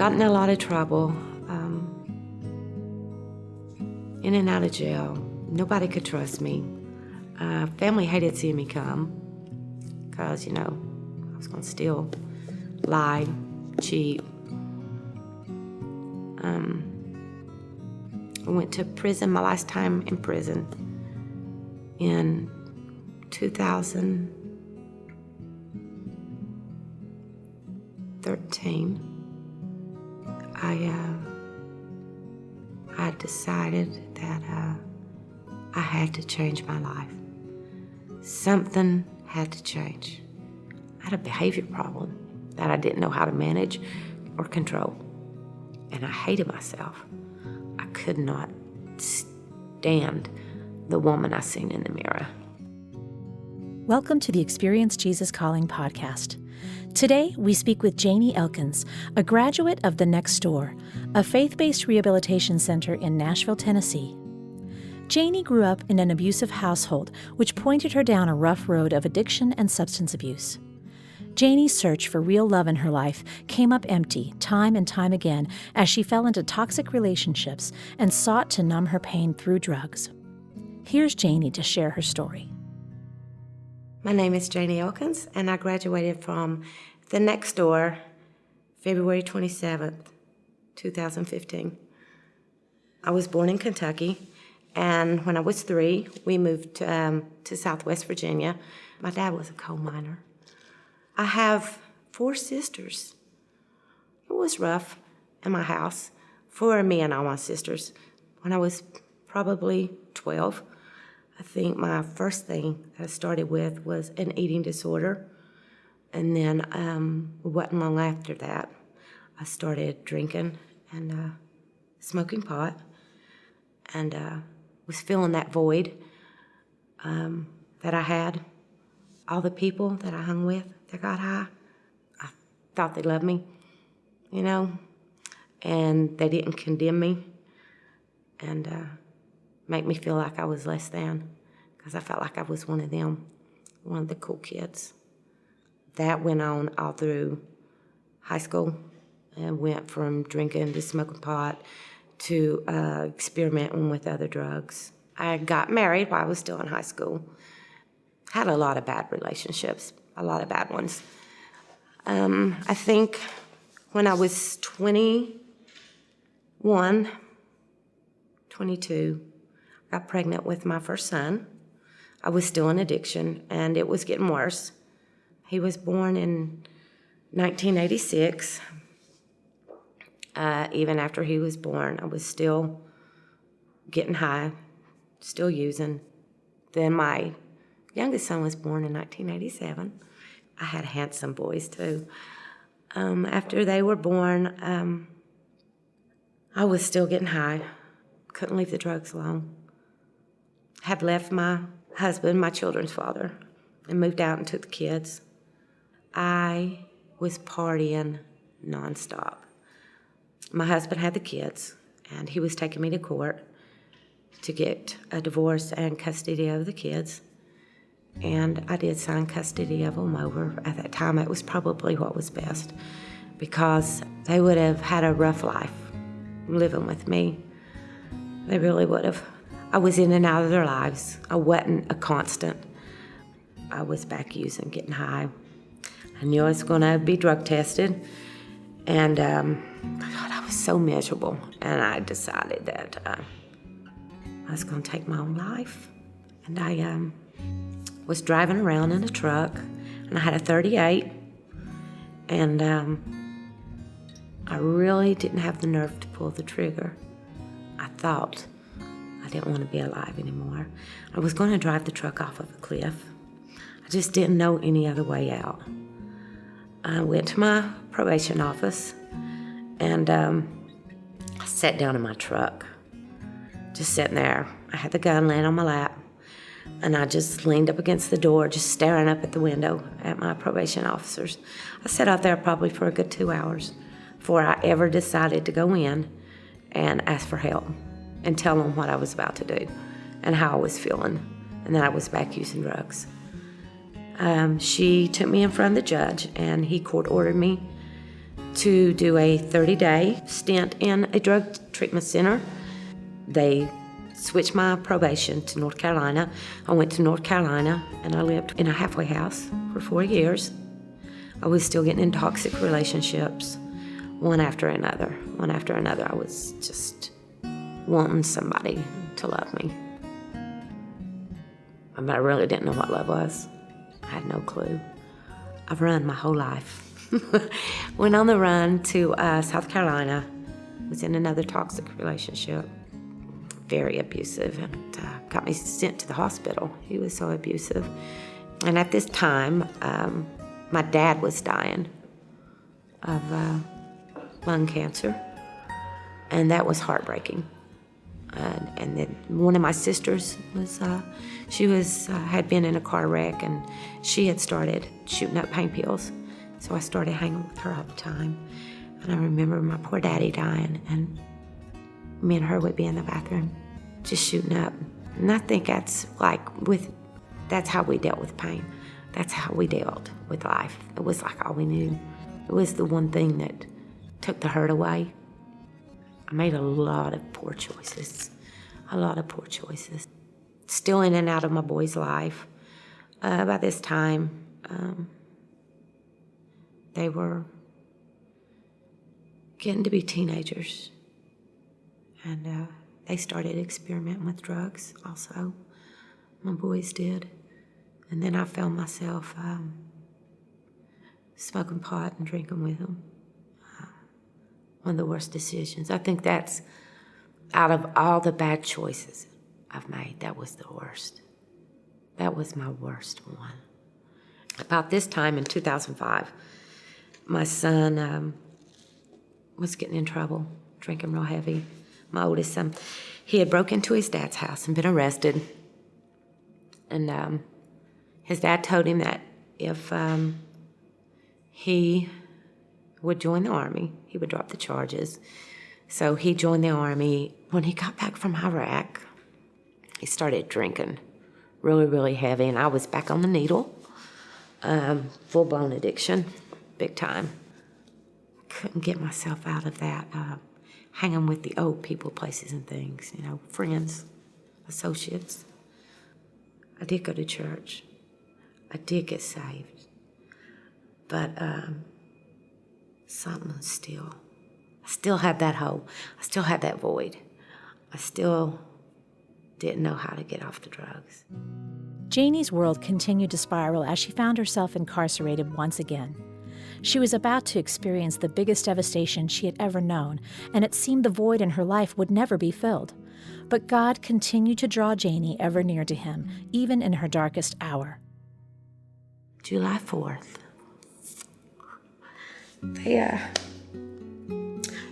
got in a lot of trouble, in and out of jail. Nobody could trust me. Family hated seeing me come because, I was going to steal, lie, cheat. I went to prison, my last time in prison, in 2013. I decided that I had to change my life. Something had to change. I had a behavior problem that I didn't know how to manage or control. And I hated myself. I could not stand the woman I seen in the mirror. Welcome to the Experience Jesus Calling podcast. Today, we speak with Janie Elkins, a graduate of the Next Door, a faith-based rehabilitation center in Nashville, Tennessee. Janie grew up in an abusive household, which pointed her down a rough road of addiction and substance abuse. Janie's search for real love in her life came up empty time and time again as she fell into toxic relationships and sought to numb her pain through drugs. Here's Janie to share her story. My name is Janie Elkins, and I graduated from the Next Door February 27th, 2015. I was born in Kentucky, and when I was 3, we moved to Southwest Virginia. My dad was a coal miner. I have 4 sisters. It was rough in my house for me and all my sisters. When I was probably 12, I think my first thing that I started with was an eating disorder. And then it wasn't long after that, I started drinking and smoking pot, and was filling that void that I had. All the people that I hung with that got high, I thought they loved me, and they didn't condemn me and make me feel like I was less than, because I felt like I was one of them, one of the cool kids. That went on all through high school and went from drinking to smoking pot to experimenting with other drugs. I got married while I was still in high school. Had a lot of bad relationships, a lot of bad ones. I think when I was 21, 22, I got pregnant with my first son. I was still in addiction, and it was getting worse. He was born in 1986. Even after he was born, I was still getting high, still using. Then my youngest son was born in 1987. I had handsome boys, too. After they were born, I was still getting high. Couldn't leave the drugs alone. Had left my husband, my children's father, and moved out and took the kids. I was partying nonstop. My husband had the kids, and he was taking me to court to get a divorce and custody of the kids. And I did sign custody of them over. At that time, it was probably what was best, because they would have had a rough life living with me. They really would have. I was in and out of their lives. I wasn't a constant. I was back using, getting high. I knew I was going to be drug tested, and God, I was so miserable. And I decided that I was going to take my own life. And I was driving around in a truck, and I had a .38, and I really didn't have the nerve to pull the trigger. I thought I didn't want to be alive anymore. I was going to drive the truck off of a cliff. I just didn't know any other way out. I went to my probation office, and I sat down in my truck, just sitting there. I had the gun laying on my lap, and I just leaned up against the door, just staring up at the window at my probation officers. I sat out there probably for a good 2 hours before I ever decided to go in and ask for help and tell them what I was about to do and how I was feeling, and that I was back using drugs. She took me in front of the judge, and he court-ordered me to do a 30-day stint in a drug treatment center. They switched my probation to North Carolina. I went to North Carolina and I lived in a halfway house for 4 years. I was still getting in toxic relationships, one after another. I was just wanting somebody to love me. But I really didn't know what love was. I had no clue. I've run my whole life. Went on the run to South Carolina. Was in another toxic relationship. Very abusive, and got me sent to the hospital. He was so abusive. And at this time, my dad was dying of lung cancer, and that was heartbreaking. And then one of my sisters was, had been in a car wreck, and she had started shooting up pain pills. So I started hanging with her all the time. And I remember my poor daddy dying, and me and her would be in the bathroom just shooting up. And I think that's how we dealt with pain. That's how we dealt with life. It was like all we knew. It was the one thing that took the hurt away. I made a lot of poor choices. Still in and out of my boy's life. By this time, they were getting to be teenagers. And they started experimenting with drugs also. My boys did. And then I found myself smoking pot and drinking with them. One of the worst decisions. I think that's, out of all the bad choices I've made, that was the worst. That was my worst one. About this time in 2005, my son was getting in trouble, drinking real heavy. My oldest son, he had broke into his dad's house and been arrested. And his dad told him that if he would join the Army, he would drop the charges. So he joined the Army. When he got back from Iraq, he started drinking really, really heavy, and I was back on the needle. Full-blown addiction, big time. Couldn't get myself out of that, hanging with the old people, places and things, friends, associates. I did go to church. I did get saved. But something was I still had that hole. I still had that void. I still didn't know how to get off the drugs. Janie's world continued to spiral as she found herself incarcerated once again. She was about to experience the biggest devastation she had ever known, and it seemed the void in her life would never be filled. But God continued to draw Janie ever near to him, even in her darkest hour. July 4th.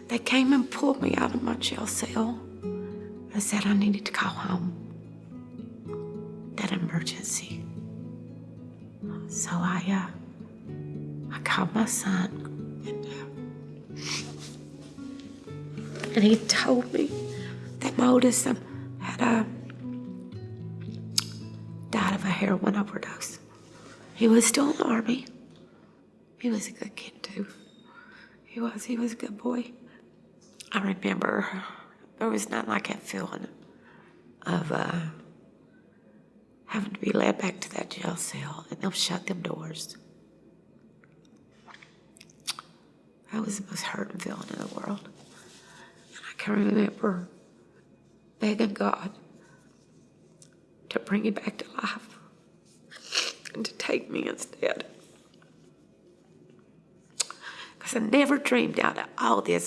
They came and pulled me out of my jail cell. They said I needed to go home. That emergency. So I called my son, and he told me that my oldest son had died of a heroin overdose. He was still in the Army. He was a good kid too. He was a good boy. I remember there was nothing like that feeling of having to be led back to that jail cell and they'll shut them doors. That was the most hurting feeling in the world. And I can remember begging God to bring me back to life and to take me instead. Because I never dreamed out of all the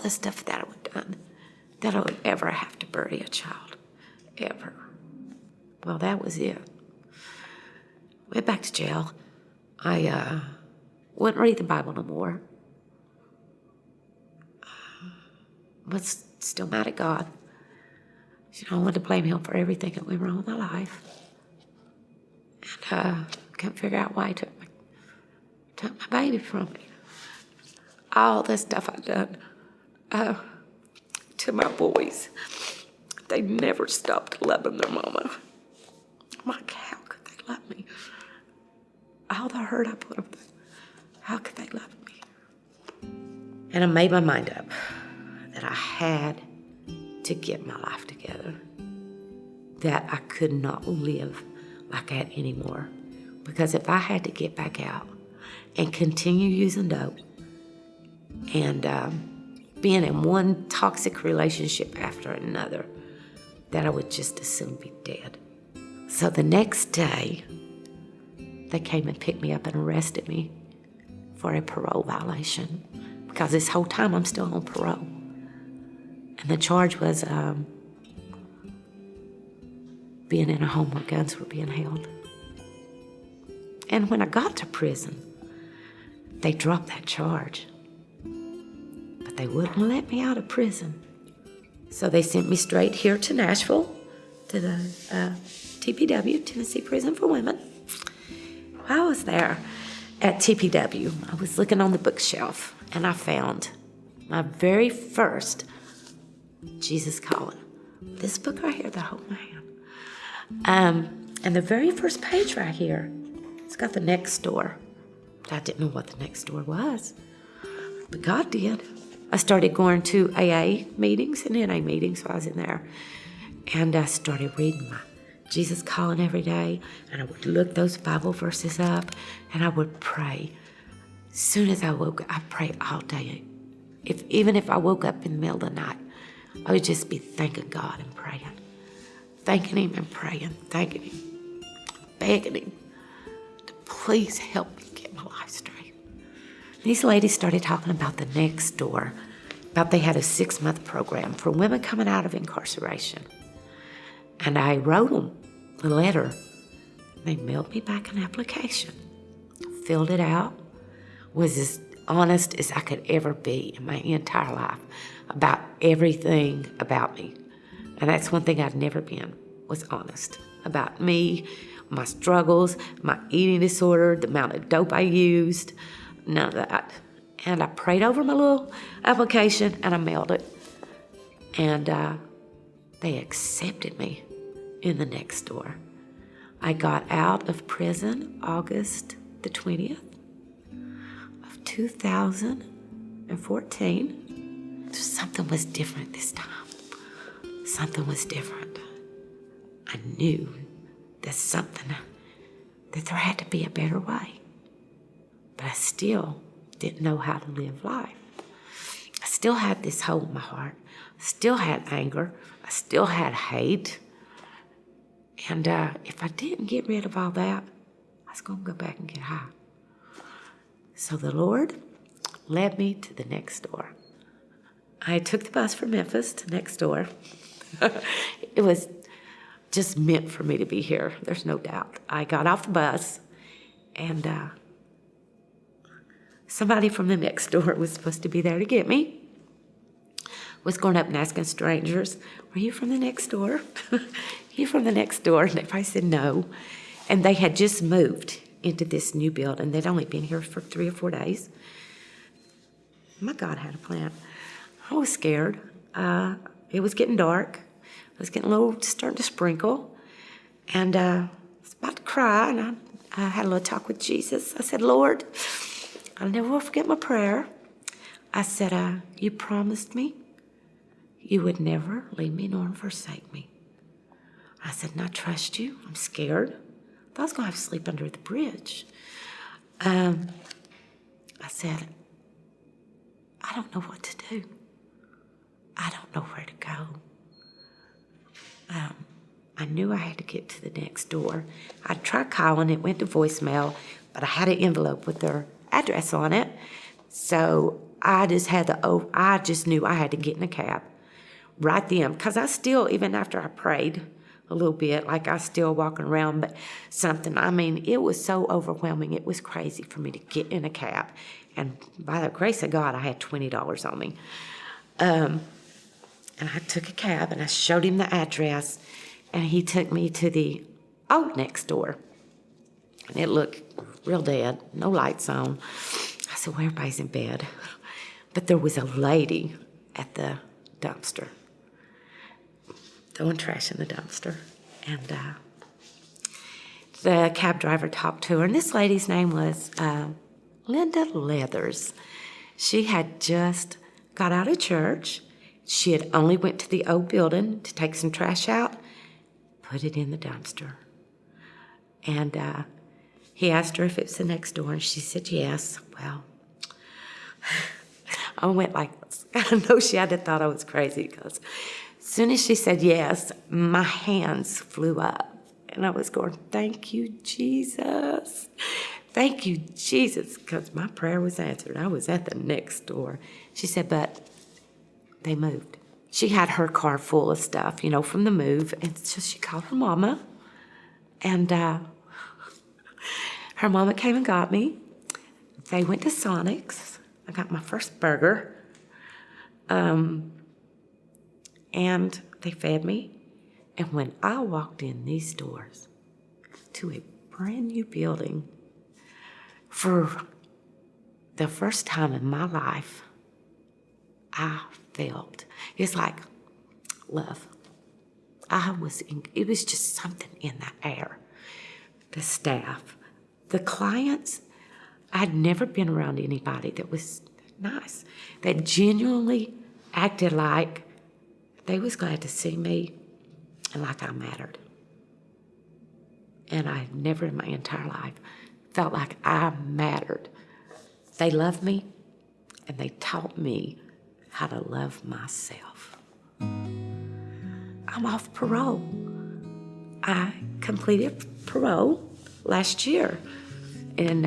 stuff that I would have done, that I would ever have to bury a child, ever. Well, that was it. Went back to jail. I wouldn't read the Bible no more. Was still mad at God. I wanted to blame him for everything that went wrong in my life. And couldn't figure out why he took my baby from me. All the stuff I'd done to my boys, they never stopped loving their mama. I'm like, how could they love me? All the hurt I put on them, how could they love me? And I made my mind up that I had to get my life together, that I could not live like that anymore. Because if I had to get back out and continue using dope and being in one toxic relationship after another, that I would just as soon be dead. So the next day, they came and picked me up and arrested me for a parole violation, because this whole time I'm still on parole. And the charge was being in a home where guns were being held. And when I got to prison, they dropped that charge. But they wouldn't let me out of prison. So they sent me straight here to Nashville, to the TPW, Tennessee Prison for Women. While I was there at TPW, I was looking on the bookshelf, and I found my very first Jesus Calling. This book right here that I hold in my hand. And the very first page right here, it's got the next door. I didn't know what the next door was, but God did. I started going to AA meetings and NA meetings while I was in there. And I started reading my Jesus Calling every day, and I would look those Bible verses up, and I would pray. As soon as I woke up, I prayed all day. Even if I woke up in the middle of the night, I would just be thanking God and praying. Thanking Him and praying, thanking Him, begging Him to please help me get my life straight. These ladies started talking about the next door, about they had a 6-month program for women coming out of incarceration. And I wrote them a letter. They mailed me back an application, filled it out, was as honest as I could ever be in my entire life about everything about me. And that's one thing I'd never been, was honest about me, my struggles, my eating disorder, the amount of dope I used, none of that. And I prayed over my little application, and I mailed it. And they accepted me in the next door. I got out of prison August the 20th of 2014. Something was different this time. Something was different. I knew that there had to be a better way. But I still didn't know how to live life. I still had this hole in my heart. I still had anger. I still had hate. And if I didn't get rid of all that, I was going to go back and get high. So the Lord led me to the next door. I took the bus from Memphis to next door. It was just meant for me to be here. There's no doubt. I got off the bus, and somebody from the next door was supposed to be there to get me. Was going up and asking strangers, "Are you from the next door? You from the next door?" And everybody said no. And they had just moved into this new building. They'd only been here for 3 or 4 days. My God had a plan. I was scared. It was getting dark. It was getting starting to sprinkle. And I was about to cry, and I had a little talk with Jesus. I said, "Lord, I'll never forget my prayer." I said, "You promised me you would never leave me nor forsake me." I said, "And I trust you. I'm scared. I thought I was going to have to sleep under the bridge." I said, "I don't know what to do. I don't know where to go." I knew I had to get to the next door. I tried calling. It went to voicemail, but I had an envelope with their address on it. So I just knew I had to get in a cab right then, because I still, even after I prayed a little bit, like I was still walking around, but it was so overwhelming. It was crazy for me to get in a cab. And by the grace of God, I had $20 on me. And I took a cab, and I showed him the address, and he took me to the next door. And it looked real dead, no lights on. I said, "Well, everybody's in bed." But there was a lady at the dumpster, throwing trash in the dumpster. And the cab driver talked to her, and this lady's name was Linda Leathers. She had just got out of church. She had only went to the old building to take some trash out, put it in the dumpster. And he asked her if it was the next door, and she said yes. Well, I went like this. I know she had to thought I was crazy, because as soon as she said yes, my hands flew up. And I was going, thank you, Jesus. Thank you, Jesus, because my prayer was answered. I was at the next door. She said, but they moved. She had her car full of stuff, from the move. And so she called her mama. And her mama came and got me. They went to Sonic's. I got my first burger. And they fed me. And when I walked in these doors to a brand new building, for the first time in my life, I felt, it's like love. It was just something in the air. The staff, the clients, I'd never been around anybody that was nice, that genuinely acted like they was glad to see me and like I mattered. And I never in my entire life felt like I mattered. They loved me, and they taught me how to love myself. I'm off parole. I completed parole last year in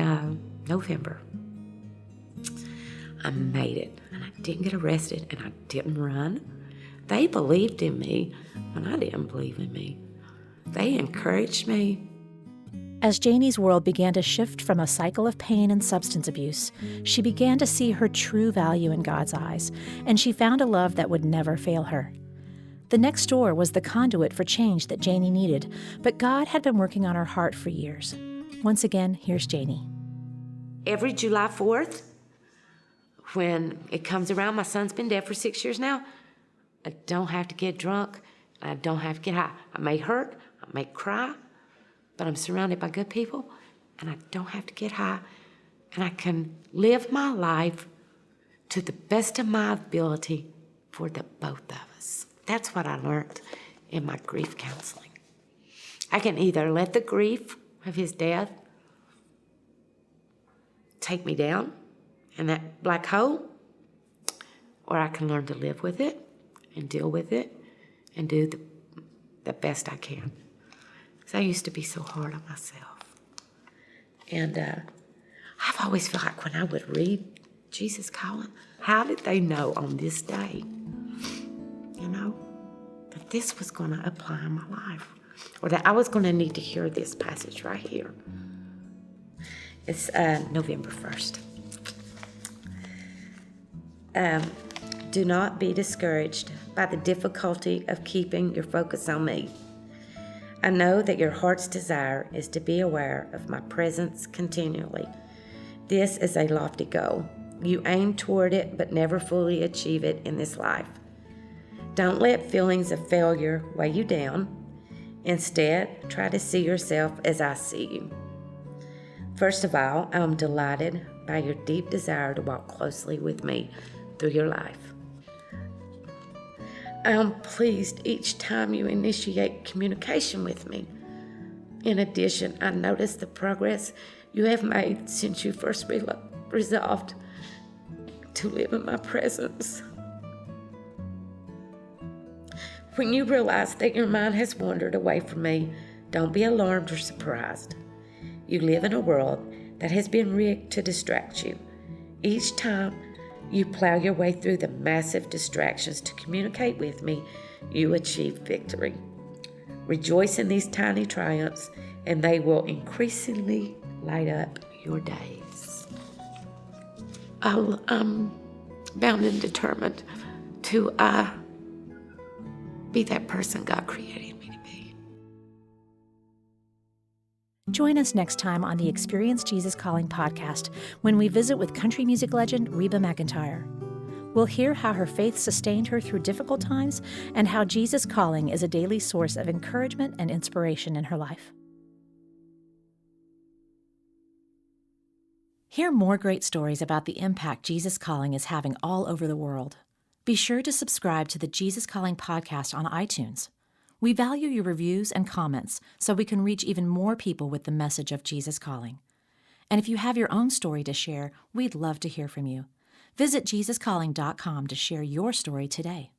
November. I made it, and I didn't get arrested, and I didn't run. They believed in me when I didn't believe in me. They encouraged me. As Janie's world began to shift from a cycle of pain and substance abuse, she began to see her true value in God's eyes, and she found a love that would never fail her. The next door was the conduit for change that Janie needed, but God had been working on her heart for years. Once again, here's Janie. Every July 4th, when it comes around, my son's been dead for 6 years now, I don't have to get drunk, I don't have to get high. I may hurt, I may cry, but I'm surrounded by good people, and I don't have to get high, and I can live my life to the best of my ability for the both of us. That's what I learned in my grief counseling. I can either let the grief of his death take me down in that black hole, or I can learn to live with it and deal with it and do the best I can. Because I used to be so hard on myself. And I've always felt like when I would read Jesus Calling, how did they know on this day, that this was going to apply in my life, or that I was going to need to hear this passage right here? It's November 1st. Do not be discouraged by the difficulty of keeping your focus on me. I know that your heart's desire is to be aware of my presence continually. This is a lofty goal. You aim toward it, but never fully achieve it in this life. Don't let feelings of failure weigh you down. Instead, try to see yourself as I see you. First of all, I'm delighted by your deep desire to walk closely with me through your life. I am pleased each time you initiate communication with me. In addition, I notice the progress you have made since you first resolved to live in my presence. When you realize that your mind has wandered away from me, don't be alarmed or surprised. You live in a world that has been rigged to distract you. Each time you plow your way through the massive distractions to communicate with me, you achieve victory. Rejoice in these tiny triumphs, and they will increasingly light up your days. I'm bound and determined to be that person God created me to be. Join us next time on the Experience Jesus Calling podcast when we visit with country music legend Reba McEntire. We'll hear how her faith sustained her through difficult times and how Jesus Calling is a daily source of encouragement and inspiration in her life. Hear more great stories about the impact Jesus Calling is having all over the world. Be sure to subscribe to the Jesus Calling podcast on iTunes. We value your reviews and comments so we can reach even more people with the message of Jesus Calling. And if you have your own story to share, we'd love to hear from you. Visit JesusCalling.com to share your story today.